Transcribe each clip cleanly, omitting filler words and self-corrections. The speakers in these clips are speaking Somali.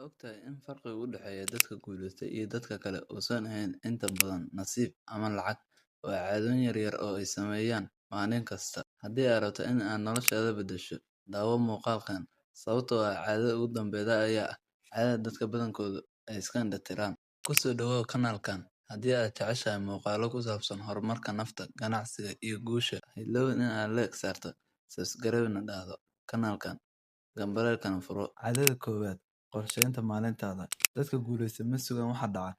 Ma ogtahay in farqiga u dhexeeya dadka guulaystay iyo dadka kale uusan ahayn inta badan nasiib ama lacag, waa caadooyin yaryar oo ay sameeyaan maalin kasta. Haddii aad rabto in aad noloshaada beddesho, daawo muuqaalkan, sababtoo ah caadada ugu dambeysa ayaa ah caadada dadka badankoodu ay iska indhatiraan. Ku soo dhawow kanaalkan haddii aad jeceshahay muuqaallo ku saabsan horumarka nafta, ganacsiga, iyo guusha. Ha iloobin in aad like saarto, subscribe-na dhahdo kanaalkan, gambaleelkana furo. Caadada koowaad: qorsheynta maalintaada. Dadka guulaysta ma sugaan waxa dhaca,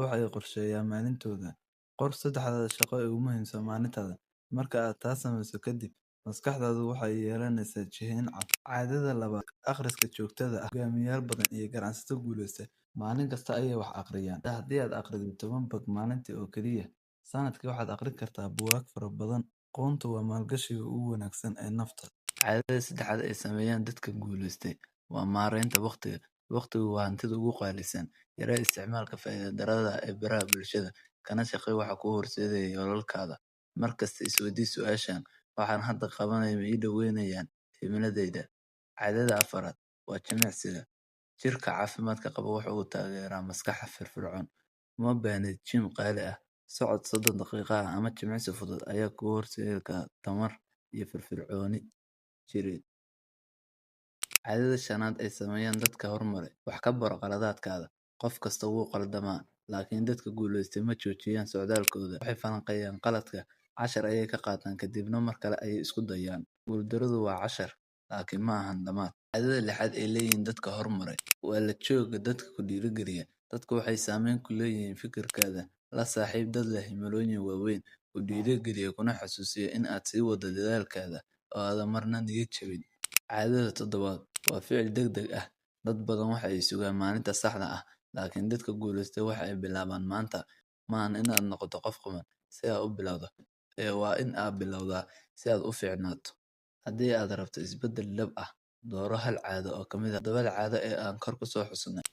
waxay qorsheeyaan maalintooda. Qor saddexda shaqo ee ugu muhiimsan maalintaada. Marka aad taas samayso kadib, maskaxdaadu waxay yeelanaysaa jihayn cad. Caadada labaad: akhriska joogtada ah. Hogaamiyayaal badan iyo ganacsato guulaysta maalin kasta ayay wax akhriyaan. Haddii aad akhrido 10 bog maalintii oo keliya, sanadkii waxaad akhrin kartaa buugaag fara badan. Aqoontu waa maalgashiga ugu wanaagsan ee nafta. Caadada saddexaad ee sameeyaan dadka guulaystay waa maareynta waqtiga. Waqtigu waa hantida ugu qaalisan. Yaree isticmaalka faa'iido darrada ee baraha bulshada, kana shaqee waxa kuu horseedaya yoolalkaada. Markasta isweydii su'aashan: waxaan hadda qabanayo ma ii dhoweynayaan himiladayda? Caadada afaraad waa jimicsiga. Jirka caafimaadka qaba waxa uu taageeraa maskaxa firfircoon. Uma baahnid gym qaali ah. Socod 30 daqiiqo ah ama jimicsi fudud ayaa kuu horseedi kara tamar iyo firfircooni jireed. Caadada shanaad ee sameeyaan dadka horumaray: wax ka baro khaladaadkaada. Qof kasta wuu qaldamaa, laakiin dadka guulaystay ma joojiyaan socdaalkooda. Waxay falanqeeyaan qaladka, cashar ayay ka qaataan, kadibna mar kale ayay isku dayaan. Guuldarradu waa cashar, laakiin ma ahan dhammaad. Caadada lixaad ee leeyihiin dadka horumaray waa la joogga dadka ku dhiirrigeliya. Dadku waxay saameyn ku leeyihiin fikirkaada. La saaxiib dad leh himilooyin waaweyn, ku dhiirrigeliya, kuna xasuusiya in aad sii waddo dadaalkaada oo aadan marna niyad jabin. Caadada toddobaad waa ficil degdeg ah. Dad badan waxa ay sugaan maalinta saxda ah, laakiin dadka guulaystay waxa ay bilaabaan maanta. Ma ahan in aad noqoto qof quman si aad u bilowdo, waa in aad bilowdaa si aad u fiicnaato. Haddii aad rabto isbeddel dhab ah, dooro hal caado oo ka mid ah 7 caado ee aan kor ku soo xusnay.